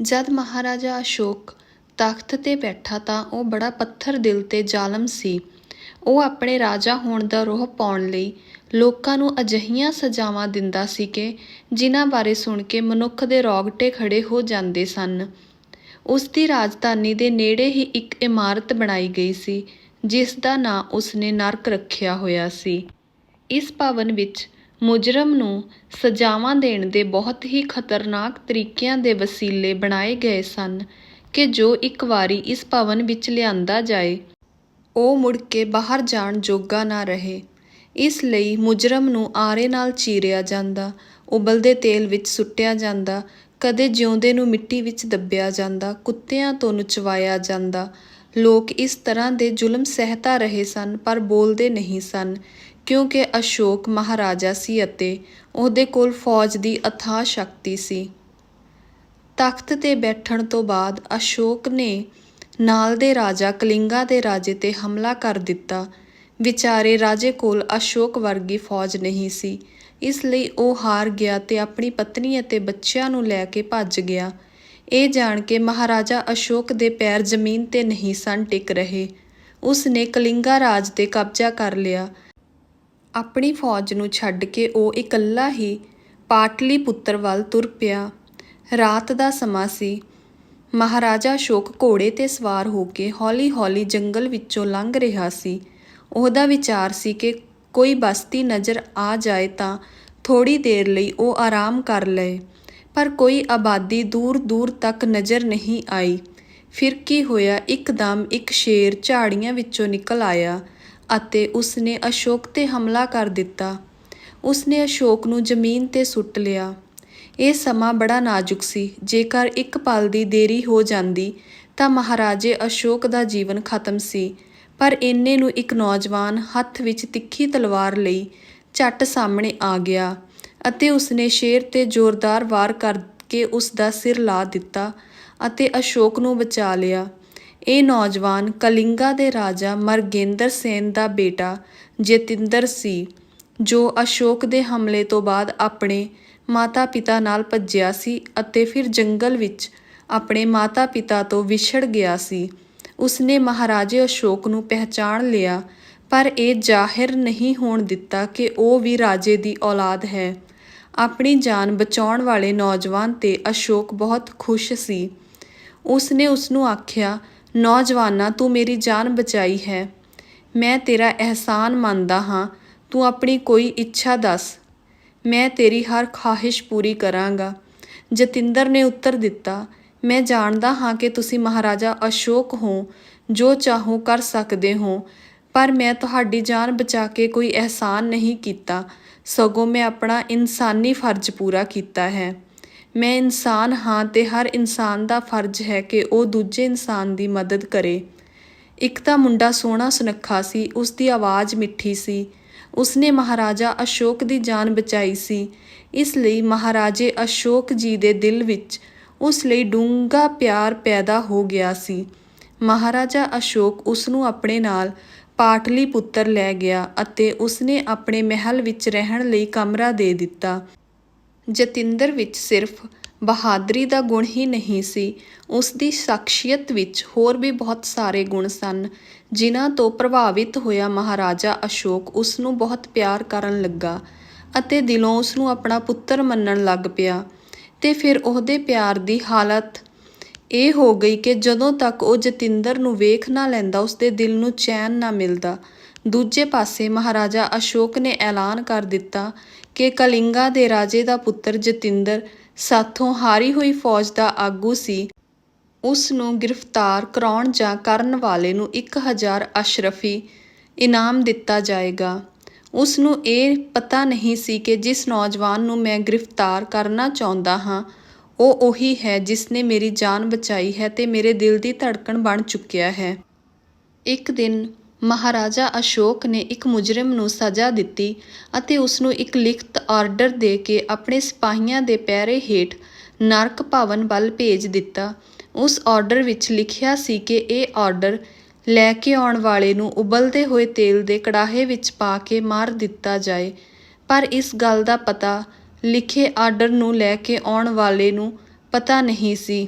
ਜਦ ਮਹਾਰਾਜਾ ਅਸ਼ੋਕ ਤਖ਼ਤ 'ਤੇ ਬੈਠਾ ਤਾਂ ਉਹ ਬੜਾ ਪੱਥਰ ਦਿਲ ਤੇ ਜ਼ਾਲਮ ਸੀ। ਉਹ ਆਪਣੇ ਰਾਜਾ ਹੋਣ ਦਾ ਰੋਹ ਪਾਉਣ ਲਈ ਲੋਕਾਂ ਨੂੰ ਅਜਿਹੀਆਂ ਸਜ਼ਾਵਾਂ ਦਿੰਦਾ ਸੀ ਕਿ ਜਿਨ੍ਹਾਂ ਬਾਰੇ ਸੁਣ ਕੇ ਮਨੁੱਖ ਦੇ ਰੌਗਟੇ ਖੜ੍ਹੇ ਹੋ ਜਾਂਦੇ ਸਨ। ਉਸ ਦੀ ਰਾਜਧਾਨੀ ਦੇ ਨੇੜੇ ਹੀ ਇੱਕ ਇਮਾਰਤ ਬਣਾਈ ਗਈ ਸੀ ਜਿਸ ਦਾ ਨਾਂ ਉਸਨੇ ਨਰਕ ਰੱਖਿਆ ਹੋਇਆ ਸੀ। ਇਸ ਭਵਨ ਵਿੱਚ ਮੁਜਰਮ ਨੂੰ ਸਜ਼ਾਵਾਂ ਦੇਣ ਦੇ ਬਹੁਤ ਹੀ ਖਤਰਨਾਕ ਤਰੀਕਿਆਂ ਦੇ ਵਸੀਲੇ ਬਣਾਏ ਗਏ ਸਨ ਕਿ ਜੋ ਇੱਕ ਵਾਰੀ ਇਸ ਭਵਨ ਵਿੱਚ ਲਿਆਂਦਾ ਜਾਏ ਉਹ ਮੁੜ ਕੇ ਬਾਹਰ ਜਾਣ ਜੋਗਾ ਨਾ ਰਹੇ। ਇਸ ਲਈ ਮੁਜਰਮ ਨੂੰ ਆਰੇ ਨਾਲ ਚੀਰਿਆ ਜਾਂਦਾ, ਉਬਲਦੇ ਤੇਲ ਵਿੱਚ ਸੁੱਟਿਆ ਜਾਂਦਾ, ਕਦੇ ਜਿਉਂਦੇ ਨੂੰ ਮਿੱਟੀ ਵਿੱਚ ਦੱਬਿਆ ਜਾਂਦਾ, ਕੁੱਤਿਆਂ ਤੋਂ ਨੁਚਵਾਇਆ ਜਾਂਦਾ। ਲੋਕ ਇਸ ਤਰ੍ਹਾਂ ਦੇ ਜ਼ੁਲਮ ਸਹਿਤਾ ਰਹੇ ਸਨ ਪਰ ਬੋਲਦੇ ਨਹੀਂ ਸਨ ਕਿਉਂਕਿ ਅਸ਼ੋਕ ਮਹਾਰਾਜਾ ਸੀ ਅਤੇ ਉਹਦੇ ਕੋਲ ਫੌਜ ਦੀ ਅਥਾਹ ਸ਼ਕਤੀ ਸੀ। ਤਖ਼ਤ 'ਤੇ ਬੈਠਣ ਤੋਂ ਬਾਅਦ ਅਸ਼ੋਕ ਨੇ ਨਾਲ ਦੇ ਰਾਜਾ ਕਲਿੰਗਾ ਦੇ ਰਾਜੇ 'ਤੇ ਹਮਲਾ ਕਰ ਦਿੱਤਾ। ਵਿਚਾਰੇ ਰਾਜੇ ਕੋਲ ਅਸ਼ੋਕ ਵਰਗੀ ਫੌਜ ਨਹੀਂ ਸੀ, ਇਸ ਲਈ ਉਹ ਹਾਰ ਗਿਆ ਤੇ ਆਪਣੀ ਪਤਨੀ ਅਤੇ ਬੱਚਿਆਂ ਨੂੰ ਲੈ ਕੇ ਭੱਜ ਗਿਆ। ਇਹ ਜਾਣ ਕੇ ਮਹਾਰਾਜਾ ਅਸ਼ੋਕ ਦੇ ਪੈਰ ਜ਼ਮੀਨ 'ਤੇ ਨਹੀਂ ਸਨ ਟਿਕ ਰਹੇ। ਉਸ ਨੇ ਕਲਿੰਗਾ ਰਾਜ 'ਤੇ ਕਬਜ਼ਾ ਕਰ ਲਿਆ। ਆਪਣੀ ਫੌਜ ਨੂੰ ਛੱਡ ਕੇ ਉਹ ਇਕੱਲਾ ਹੀ ਪਾਟਲੀਪੁੱਤਰ ਵੱਲ ਤੁਰ ਪਿਆ। ਰਾਤ ਦਾ ਸਮਾਂ ਸੀ। ਮਹਾਰਾਜਾ ਅਸ਼ੋਕ ਘੋੜੇ 'ਤੇ ਸਵਾਰ ਹੋ ਕੇ ਹੌਲੀ-ਹੌਲੀ ਜੰਗਲ ਵਿੱਚੋਂ ਲੰਘ ਰਿਹਾ ਸੀ। ਉਹਦਾ ਵਿਚਾਰ ਸੀ ਕਿ ਕੋਈ ਬਸਤੀ ਨਜ਼ਰ ਆ ਜਾਏ ਤਾਂ ਥੋੜ੍ਹੀ ਦੇਰ ਲਈ ਉਹ ਆਰਾਮ ਕਰ ਲਏ, ਪਰ ਕੋਈ ਆਬਾਦੀ ਦੂਰ-ਦੂਰ ਤੱਕ ਨਜ਼ਰ ਨਹੀਂ ਆਈ। ਫਿਰ ਕੀ ਹੋਇਆ, ਇੱਕਦਮ ਇੱਕ ਸ਼ੇਰ ਝਾੜੀਆਂ ਵਿੱਚੋਂ ਨਿਕਲ ਆਇਆ ਅਤੇ ਉਸਨੇ ਅਸ਼ੋਕ 'ਤੇ ਹਮਲਾ ਕਰ ਦਿੱਤਾ। ਉਸਨੇ ਅਸ਼ੋਕ ਨੂੰ ਜ਼ਮੀਨ 'ਤੇ ਸੁੱਟ ਲਿਆ। ਇਹ ਸਮਾਂ ਬੜਾ ਨਾਜ਼ੁਕ ਸੀ। ਜੇਕਰ ਇੱਕ ਪਲ ਦੀ ਦੇਰੀ ਹੋ ਜਾਂਦੀ ਤਾਂ ਮਹਾਰਾਜੇ ਅਸ਼ੋਕ ਦਾ ਜੀਵਨ ਖਤਮ ਸੀ, ਪਰ ਇੰਨੇ ਨੂੰ ਇੱਕ ਨੌਜਵਾਨ ਹੱਥ ਵਿੱਚ ਤਿੱਖੀ ਤਲਵਾਰ ਲਈ ਝੱਟ ਸਾਹਮਣੇ ਆ ਗਿਆ ਅਤੇ ਉਸਨੇ ਸ਼ੇਰ 'ਤੇ ਜ਼ੋਰਦਾਰ ਵਾਰ ਕਰਕੇ ਉਸ ਦਾ ਸਿਰ ਲਾ ਦਿੱਤਾ ਅਤੇ ਅਸ਼ੋਕ ਨੂੰ ਬਚਾ ਲਿਆ। ਇਹ ਨੌਜਵਾਨ ਕਲਿੰਗਾ ਦੇ ਰਾਜਾ ਮਰਗੇਂਦਰ ਸੇਨ ਦਾ ਬੇਟਾ ਜਤਿੰਦਰ ਸੀ, ਜੋ ਅਸ਼ੋਕ ਦੇ ਹਮਲੇ ਤੋਂ ਬਾਅਦ ਆਪਣੇ ਮਾਤਾ-ਪਿਤਾ ਨਾਲ ਭੱਜਿਆ ਸੀ ਅਤੇ ਫਿਰ ਜੰਗਲ ਵਿੱਚ ਆਪਣੇ ਮਾਤਾ-ਪਿਤਾ ਤੋਂ ਵਿਛੜ ਗਿਆ ਸੀ। ਉਸਨੇ ਮਹਾਰਾਜੇ ਅਸ਼ੋਕ ਨੂੰ ਪਹਿਚਾਣ ਲਿਆ, ਪਰ ਇਹ ਜ਼ਾਹਿਰ ਨਹੀਂ ਹੋਣ ਦਿੱਤਾ ਕਿ ਉਹ ਵੀ ਰਾਜੇ ਦੀ ਔਲਾਦ ਹੈ। ਆਪਣੀ ਜਾਨ ਬਚਾਉਣ ਵਾਲੇ ਨੌਜਵਾਨ 'ਤੇ ਅਸ਼ੋਕ ਬਹੁਤ ਖੁਸ਼ ਸੀ। ਉਸਨੇ ਉਸਨੂੰ ਆਖਿਆ, "ਨੌਜਵਾਨਾ, ਤੂੰ ਮੇਰੀ ਜਾਨ ਬਚਾਈ ਹੈ। ਮੈਂ ਤੇਰਾ ਅਹਿਸਾਨ ਮੰਨਦਾ ਹਾਂ। ਤੂੰ ਆਪਣੀ ਕੋਈ ਇੱਛਾ ਦੱਸ, ਮੈਂ ਤੇਰੀ ਹਰ ਖਾਹਿਸ਼ ਪੂਰੀ ਕਰਾਂਗਾ।" ਜਤਿੰਦਰ ਨੇ ਉੱਤਰ ਦਿੱਤਾ, "ਮੈਂ ਜਾਣਦਾ ਹਾਂ ਕਿ ਤੁਸੀਂ ਮਹਾਰਾਜਾ ਅਸ਼ੋਕ ਹੋ, ਜੋ ਚਾਹੋ ਕਰ ਸਕਦੇ ਹੋ, ਪਰ ਮੈਂ ਤੁਹਾਡੀ ਜਾਨ ਬਚਾ ਕੇ ਕੋਈ ਅਹਿਸਾਨ ਨਹੀਂ ਕੀਤਾ, ਸਗੋਂ ਮੈਂ ਆਪਣਾ ਇਨਸਾਨੀ ਫਰਜ਼ ਪੂਰਾ ਕੀਤਾ ਹੈ। ਮੈਂ ਇਨਸਾਨ ਹਾਂ ਤੇ ਹਰ ਇਨਸਾਨ ਦਾ ਫਰਜ਼ ਹੈ ਕਿ ਉਹ ਦੂਜੇ ਇਨਸਾਨ ਦੀ ਮਦਦ ਕਰੇ।" ਇੱਕ ਤਾਂ ਮੁੰਡਾ ਸੋਹਣਾ ਸੁਨੱਖਾ ਸੀ, ਉਸਦੀ ਆਵਾਜ਼ ਮਿੱਠੀ ਸੀ। ਉਸਨੇ ਮਹਾਰਾਜਾ ਅਸ਼ੋਕ ਦੀ ਜਾਨ ਬਚਾਈ ਸੀ, ਇਸ ਲਈ ਮਹਾਰਾਜੇ ਅਸ਼ੋਕ ਜੀ ਦੇ ਦਿਲ ਵਿੱਚ ਉਸ ਲਈ ਡੂੰਘਾ ਪਿਆਰ ਪੈਦਾ ਹੋ ਗਿਆ ਸੀ। ਮਹਾਰਾਜਾ ਅਸ਼ੋਕ ਉਸਨੂੰ ਆਪਣੇ ਨਾਲ ਪਾਟਲੀਪੁੱਤਰ ਲੈ ਗਿਆ ਅਤੇ ਉਸਨੇ ਆਪਣੇ ਮਹਿਲ ਵਿੱਚ ਰਹਿਣ ਲਈ ਕਮਰਾ ਦੇ ਦਿੱਤਾ। ਜਤਿੰਦਰ ਵਿੱਚ ਸਿਰਫ ਬਹਾਦਰੀ ਦਾ ਗੁਣ ਹੀ ਨਹੀਂ ਸੀ, ਉਸਦੀ ਸ਼ਖਸੀਅਤ ਵਿੱਚ ਹੋਰ ਵੀ ਬਹੁਤ ਸਾਰੇ ਗੁਣ ਸਨ, ਜਿਨ੍ਹਾਂ ਤੋਂ ਪ੍ਰਭਾਵਿਤ ਹੋਇਆ ਮਹਾਰਾਜਾ ਅਸ਼ੋਕ ਉਸਨੂੰ ਬਹੁਤ ਪਿਆਰ ਕਰਨ ਲੱਗਾ ਅਤੇ ਦਿਲੋਂ ਉਸਨੂੰ ਆਪਣਾ ਪੁੱਤਰ ਮੰਨਣ ਲੱਗ ਪਿਆ। ਤੇ ਫਿਰ ਉਹਦੇ ਪਿਆਰ ਦੀ ਹਾਲਤ ਇਹ ਹੋ ਗਈ ਕਿ ਜਦੋਂ ਤੱਕ ਉਹ ਜਤਿੰਦਰ ਨੂੰ ਵੇਖ ਨਾ ਲੈਂਦਾ ਉਸਦੇ ਦਿਲ ਨੂੰ ਚੈਨ ਨਾ ਮਿਲਦਾ। ਦੂਜੇ ਪਾਸੇ ਮਹਾਰਾਜਾ ਅਸ਼ੋਕ ਨੇ ਐਲਾਨ ਕਰ ਦਿੱਤਾ ਕਿ ਕਲਿੰਗਾ ਦੇ ਰਾਜੇ ਦਾ ਪੁੱਤਰ ਜਤਿੰਦਰ ਸਾਥੋਂ ਹਾਰੀ ਹੋਈ ਫੌਜ ਦਾ ਆਗੂ ਸੀ। ਉਸ ਨੂੰ ਗ੍ਰਿਫਤਾਰ ਕਰਾਉਣ ਜਾਂ ਕਰਨ ਵਾਲੇ ਨੂੰ 1000 ਅਸ਼ਰਫੀ ਇਨਾਮ ਦਿੱਤਾ ਜਾਏਗਾ। ਉਸ ਨੂੰ ਇਹ ਪਤਾ ਨਹੀਂ ਸੀ ਕਿ ਜਿਸ ਨੌਜਵਾਨ ਨੂੰ ਮੈਂ ਗ੍ਰਿਫਤਾਰ ਕਰਨਾ ਚਾਹੁੰਦਾ ਹਾਂ ਉਹ ਉਹੀ ਹੈ ਜਿਸਨੇ ਮੇਰੀ ਜਾਨ ਬਚਾਈ ਹੈ ਤੇ ਮੇਰੇ ਦਿਲ ਦੀ ਧੜਕਣ ਬਣ ਚੁੱਕਿਆ ਹੈ। ਇੱਕ ਦਿਨ ਮਹਾਰਾਜਾ ਅਸ਼ੋਕ ਨੇ ਇੱਕ ਮੁਜਰਿਮ ਨੂੰ ਸਜ਼ਾ ਦਿੱਤੀ ਅਤੇ ਉਸਨੂੰ ਇੱਕ ਲਿਖਤ ਆਰਡਰ ਦੇ ਕੇ ਆਪਣੇ ਸਿਪਾਹੀਆਂ ਦੇ ਪਹਿਰੇ ਹੇਠ ਨਰਕ ਭਵਨ ਵੱਲ ਭੇਜ ਦਿੱਤਾ। ਉਸ ਆਰਡਰ ਵਿੱਚ ਲਿਖਿਆ ਸੀ ਕਿ ਇਹ ਆਰਡਰ ਲੈ ਕੇ ਆਉਣ ਵਾਲੇ ਨੂੰ ਉਬਲਦੇ ਹੋਏ ਤੇਲ ਦੇ ਕੜਾਹੇ ਵਿੱਚ ਪਾ ਕੇ ਮਾਰ ਦਿੱਤਾ ਜਾਏ, ਪਰ ਇਸ ਗੱਲ ਦਾ ਪਤਾ ਲਿਖੇ ਆਰਡਰ ਨੂੰ ਲੈ ਕੇ ਆਉਣ ਵਾਲੇ ਨੂੰ ਪਤਾ ਨਹੀਂ ਸੀ।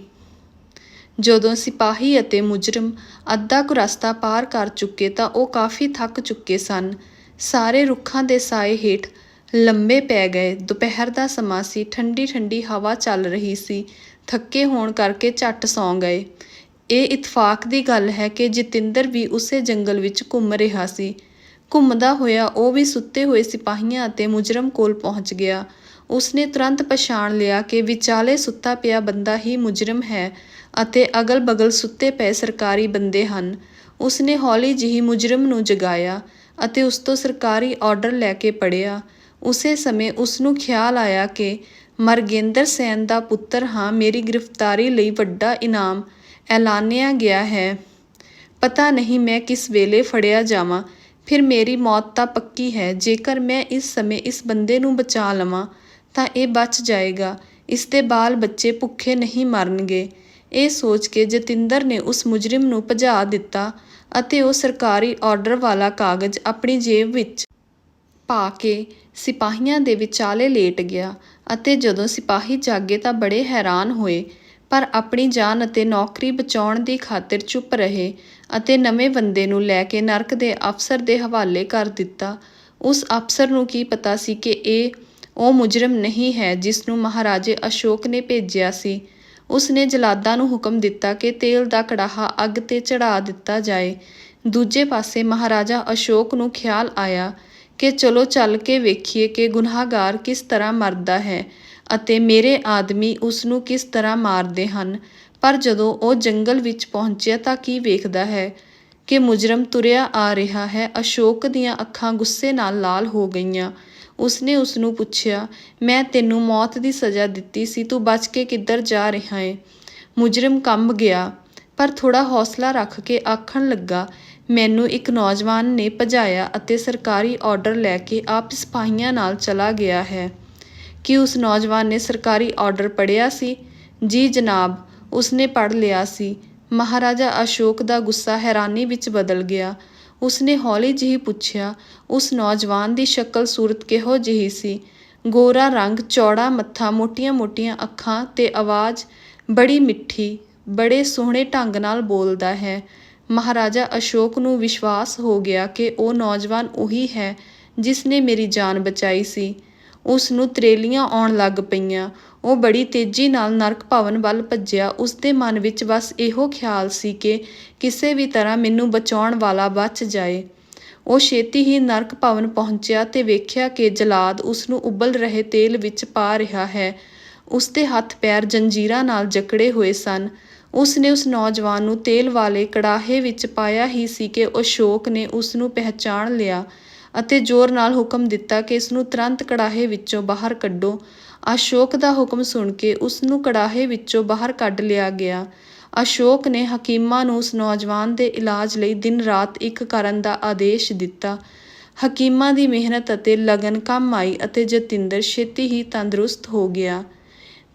ਜਦੋਂ ਸਿਪਾਹੀ ਅਤੇ ਮੁਜਰਮ ਅੱਧਾ ਕੁ ਰਸਤਾ ਪਾਰ ਕਰ ਚੁੱਕੇ ਤਾਂ ਉਹ ਕਾਫੀ ਥੱਕ ਚੁੱਕੇ ਸਨ। ਸਾਰੇ ਰੁੱਖਾਂ ਦੇ ਸਾਏ ਹੇਠ ਲੰਮੇ ਪੈ ਗਏ। ਦੁਪਹਿਰ ਦਾ ਸਮਾਂ ਸੀ, ਠੰਡੀ ਠੰਡੀ ਹਵਾ ਚੱਲ ਰਹੀ ਸੀ। ਥੱਕੇ ਹੋਣ ਕਰਕੇ ਝੱਟ ਸੌਂ ਗਏ। ਇਹ ਇਤਫਾਕ ਦੀ ਗੱਲ ਹੈ ਕਿ ਜਤਿੰਦਰ ਵੀ ਉਸੇ ਜੰਗਲ ਵਿੱਚ ਘੁੰਮ ਰਿਹਾ ਸੀ। ਘੁੰਮਦਾ ਹੋਇਆ ਉਹ ਵੀ ਸੁੱਤੇ ਹੋਏ ਸਿਪਾਹੀਆਂ ਅਤੇ ਮੁਜਰਮ ਕੋਲ ਪਹੁੰਚ ਗਿਆ। ਉਸਨੇ ਤੁਰੰਤ ਪਛਾਣ ਲਿਆ ਕਿ ਵਿਚਾਲੇ ਸੁੱਤਾ ਪਿਆ ਬੰਦਾ ਹੀ ਮੁਜਰਮ ਹੈ ਅਤੇ ਅਗਲ-ਬਗਲ ਸੁੱਤੇ ਪਏ ਸਰਕਾਰੀ ਬੰਦੇ ਹਨ। ਉਸਨੇ ਹੌਲੀ ਜਿਹੀ ਮੁਜਰਮ ਨੂੰ ਜਗਾਇਆ ਅਤੇ ਉਸ ਤੋਂ ਸਰਕਾਰੀ ਆਰਡਰ ਲੈ ਕੇ ਪੜ੍ਹਿਆ। ਉਸੇ ਸਮੇਂ ਉਸਨੂੰ ਖਿਆਲ ਆਇਆ ਕਿ ਮਰਗੇਂਦਰ ਸੈਨ ਦਾ ਪੁੱਤਰ ਹਾਂ, ਮੇਰੀ ਗ੍ਰਿਫਤਾਰੀ ਲਈ ਵੱਡਾ ਇਨਾਮ ਐਲਾਨਿਆ ਗਿਆ ਹੈ। ਪਤਾ ਨਹੀਂ ਮੈਂ ਕਿਸ ਵੇਲੇ ਫੜਿਆ ਜਾਵਾਂ। ਫਿਰ ਮੇਰੀ ਮੌਤ ਤਾਂ ਪੱਕੀ ਹੈ। ਜੇਕਰ ਮੈਂ ਇਸ ਸਮੇਂ ਇਸ ਬੰਦੇ ਨੂੰ ਬਚਾ ਲਵਾਂ ਤਾਂ ਇਹ ਬਚ ਜਾਏਗਾ। ਇਸਦੇ ਬਾਲ ਬੱਚੇ ਭੁੱਖੇ ਨਹੀਂ ਮਰਨਗੇ। ਇਹ ਸੋਚ ਕੇ ਜਤਿੰਦਰ ਨੇ ਉਸ ਮੁਜਰਿਮ ਨੂੰ ਭਜਾ ਦਿੱਤਾ ਅਤੇ ਉਹ ਸਰਕਾਰੀ ਆਰਡਰ ਵਾਲਾ ਕਾਗਜ਼ ਆਪਣੀ ਜੇਬ ਵਿੱਚ ਪਾ ਕੇ ਸਿਪਾਹੀਆਂ ਦੇ ਵਿਚਾਲੇ ਲੇਟ ਗਿਆ ਅਤੇ ਜਦੋਂ ਸਿਪਾਹੀ ਜਾਗੇ ਤਾਂ ਬੜੇ ਹੈਰਾਨ ਹੋਏ, ਪਰ ਆਪਣੀ ਜਾਨ ਅਤੇ ਨੌਕਰੀ ਬਚਾਉਣ ਦੀ ਖਾਤਰ ਚੁੱਪ ਰਹੇ ਅਤੇ ਨਵੇਂ ਬੰਦੇ ਨੂੰ ਲੈ ਕੇ ਨਰਕ ਦੇ ਅਫਸਰ ਦੇ ਹਵਾਲੇ ਕਰ ਦਿੱਤਾ। ਉਸ ਅਫਸਰ ਨੂੰ ਕੀ ਪਤਾ ਸੀ ਕਿ ਇਹ ਉਹ ਮੁਜਰਮ ਨਹੀਂ ਹੈ ਜਿਸ ਨੂੰ ਮਹਾਰਾਜੇ ਅਸ਼ੋਕ ਨੇ ਭੇਜਿਆ ਸੀ। ਉਸਨੇ ਜਲਾਦਾਂ ਨੂੰ ਹੁਕਮ ਦਿੱਤਾ ਕਿ ਤੇਲ ਦਾ ਕੜਾਹਾ ਅੱਗ ਤੇ ਚੜ੍ਹਾ ਦਿੱਤਾ ਜਾਏ। ਦੂਜੇ ਪਾਸੇ ਮਹਾਰਾਜਾ ਅਸ਼ੋਕ ਨੂੰ ਖਿਆਲ ਆਇਆ ਕਿ ਚਲੋ ਚੱਲ ਕੇ ਵੇਖੀਏ ਕਿ ਗੁਨਾਹਗਾਰ ਕਿਸ ਤਰ੍ਹਾਂ ਮਰਦਾ ਹੈ ਅਤੇ ਮੇਰੇ ਆਦਮੀ ਉਸ ਨੂੰ ਕਿਸ ਤਰ੍ਹਾਂ ਮਾਰਦੇ ਹਨ। ਪਰ ਜਦੋਂ ਉਹ ਜੰਗਲ ਵਿੱਚ ਪਹੁੰਚਿਆ ਤਾਂ ਕੀ ਵੇਖਦਾ ਹੈ ਕਿ ਮੁਜਰਮ ਤੁਰਿਆ ਆ ਰਿਹਾ ਹੈ। ਅਸ਼ੋਕ ਦੀਆਂ ਅੱਖਾਂ ਗੁੱਸੇ ਨਾਲ ਲਾਲ ਹੋ ਗਈਆਂ। ਉਸਨੇ ਉਸਨੂੰ ਪੁੱਛਿਆ, ਮੈਂ ਤੈਨੂੰ ਮੌਤ ਦੀ ਸਜ਼ਾ ਦਿੱਤੀ ਸੀ, ਤੂੰ ਬਚ ਕੇ ਕਿੱਧਰ ਜਾ ਰਿਹਾ ਏ? ਮੁਜਰਮ ਕੰਬ ਗਿਆ, ਪਰ ਥੋੜ੍ਹਾ ਹੌਸਲਾ ਰੱਖ ਕੇ ਆਖਣ ਲੱਗਾ, ਮੈਨੂੰ ਇੱਕ ਨੌਜਵਾਨ ਨੇ ਭਜਾਇਆ ਅਤੇ ਸਰਕਾਰੀ ਆਰਡਰ ਲੈ ਕੇ ਆਪ ਸਿਪਾਹੀਆਂ ਨਾਲ ਚਲਾ ਗਿਆ ਹੈ। ਕੀ ਉਸ ਨੌਜਵਾਨ ਨੇ ਸਰਕਾਰੀ ਆਰਡਰ ਪੜ੍ਹਿਆ ਸੀ? ਜੀ ਜਨਾਬ, ਉਸਨੇ ਪੜ੍ਹ ਲਿਆ ਸੀ। ਮਹਾਰਾਜਾ ਅਸ਼ੋਕ ਦਾ ਗੁੱਸਾ ਹੈਰਾਨੀ ਵਿੱਚ ਬਦਲ ਗਿਆ। ਉਸਨੇ ਹੌਲੀ ਜਿਹੀ ਪੁੱਛਿਆ, ਉਸ ਨੌਜਵਾਨ ਦੀ ਸ਼ਕਲ ਸੂਰਤ ਕਿਹੋ ਜਿਹੀ ਸੀ? ਗੋਰਾ ਰੰਗ, ਚੌੜਾ ਮੱਥਾ, ਮੋਟੀਆਂ-ਮੋਟੀਆਂ ਅੱਖਾਂ ਤੇ ਆਵਾਜ਼ ਬੜੀ ਮਿੱਠੀ, ਬੜੇ ਸੋਹਣੇ ਢੰਗ ਨਾਲ ਬੋਲਦਾ ਹੈ। ਮਹਾਰਾਜਾ ਅਸ਼ੋਕ ਨੂੰ ਵਿਸ਼ਵਾਸ ਹੋ ਗਿਆ ਕਿ ਉਹ ਨੌਜਵਾਨ ਉਹੀ ਹੈ ਜਿਸ ਨੇ ਮੇਰੀ ਜਾਨ ਬਚਾਈ ਸੀ। ਉਸ ਨੂੰ ਤਰੇਲੀਆਂ ਆਉਣ ਲੱਗ ਪਈਆਂ। ਉਹ ਬੜੀ ਤੇਜ਼ੀ ਨਾਲ ਨਰਕ ਭਵਨ ਵੱਲ ਭੱਜਿਆ। ਉਸਦੇ ਮਨ ਵਿੱਚ ਬਸ ਇਹੋ ਖਿਆਲ ਸੀ ਕਿ ਕਿਸੇ ਵੀ ਤਰ੍ਹਾਂ ਮੈਨੂੰ ਬਚਾਉਣ ਵਾਲਾ ਬਚ ਜਾਏ। ਉਹ ਛੇਤੀ ਹੀ ਨਰਕ ਭਵਨ ਪਹੁੰਚਿਆ ਤੇ ਵੇਖਿਆ ਕਿ ਜਲਾਦ ਉਸਨੂੰ ਉਬਲ ਰਹੇ ਤੇਲ ਵਿੱਚ ਪਾ ਰਿਹਾ ਹੈ। ਉਸਦੇ ਹੱਥ ਪੈਰ ਜੰਜੀਰਾਂ ਨਾਲ ਜਕੜੇ ਹੋਏ ਸਨ। ਉਸਨੇ ਉਸ ਨੌਜਵਾਨ ਨੂੰ ਤੇਲ ਵਾਲੇ ਕੜਾਹੇ ਵਿੱਚ ਪਾਇਆ ਹੀ ਸੀ ਕਿ ਅਸ਼ੋਕ ਨੇ ਉਸਨੂੰ ਪਹਿਚਾਣ ਲਿਆ ਅਤੇ ਜ਼ੋਰ ਨਾਲ ਹੁਕਮ ਦਿੱਤਾ ਕਿ ਇਸਨੂੰ ਤੁਰੰਤ ਕੜਾਹੇ ਵਿੱਚੋਂ ਬਾਹਰ ਕੱਢੋ। ਅਸ਼ੋਕ ਦਾ ਹੁਕਮ ਸੁਣ ਕੇ ਉਸਨੂੰ ਕੜਾਹੇ ਵਿੱਚੋਂ ਬਾਹਰ ਕੱਢ ਲਿਆ ਗਿਆ। ਅਸ਼ੋਕ ਨੇ ਹਕੀਮਾਂ ਨੂੰ ਉਸ ਨੌਜਵਾਨ ਦੇ ਇਲਾਜ ਲਈ ਦਿਨ ਰਾਤ ਇੱਕ ਕਰਨ ਦਾ ਆਦੇਸ਼ ਦਿੱਤਾ। ਹਕੀਮਾਂ ਦੀ ਮਿਹਨਤ ਅਤੇ ਲਗਨ ਕੰਮ ਆਈ ਅਤੇ ਜਤਿੰਦਰ ਛੇਤੀ ਹੀ ਤੰਦਰੁਸਤ ਹੋ ਗਿਆ।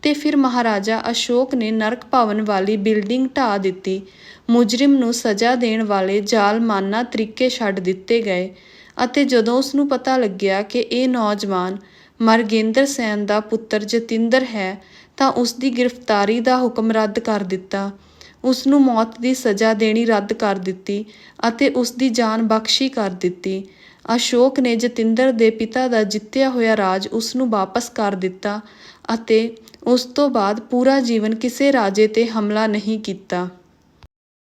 ਤੇ ਫਿਰ ਮਹਾਰਾਜਾ ਅਸ਼ੋਕ ਨੇ ਨਰਕ ਭਵਨ ਵਾਲੀ ਬਿਲਡਿੰਗ ਢਾਹ ਦਿੱਤੀ। ਮੁਜਰਿਮ ਨੂੰ ਸਜ਼ਾ ਦੇਣ ਵਾਲੇ ਜ਼ਾਲਮਾਨਾ ਤਰੀਕੇ ਛੱਡ ਦਿੱਤੇ ਗਏ ਅਤੇ ਜਦੋਂ ਉਸਨੂੰ ਪਤਾ ਲੱਗਿਆ ਕਿ ਇਹ ਨੌਜਵਾਨ ਮਰਗੇਂਦਰ ਸੈਨ ਦਾ ਪੁੱਤਰ ਜਤਿੰਦਰ ਹੈ ਤਾਂ ਉਸਦੀ ਗ੍ਰਿਫਤਾਰੀ ਦਾ ਹੁਕਮ ਰੱਦ ਕਰ ਦਿੱਤਾ। ਉਸਨੂੰ ਮੌਤ ਦੀ ਸਜ਼ਾ ਦੇਣੀ ਰੱਦ ਕਰ ਦਿੱਤੀ ਅਤੇ ਉਸਦੀ ਜਾਨ ਬਖਸ਼ੀ ਕਰ ਦਿੱਤੀ। ਅਸ਼ੋਕ ਨੇ ਜਤਿੰਦਰ ਦੇ ਪਿਤਾ ਦਾ ਜਿੱਤਿਆ ਹੋਇਆ ਰਾਜ ਉਸਨੂੰ ਵਾਪਸ ਕਰ ਦਿੱਤਾ ਅਤੇ ਉਸ ਤੋਂ ਬਾਅਦ ਪੂਰਾ ਜੀਵਨ ਕਿਸੇ ਰਾਜੇ ਤੇ ਹਮਲਾ ਨਹੀਂ ਕੀਤਾ।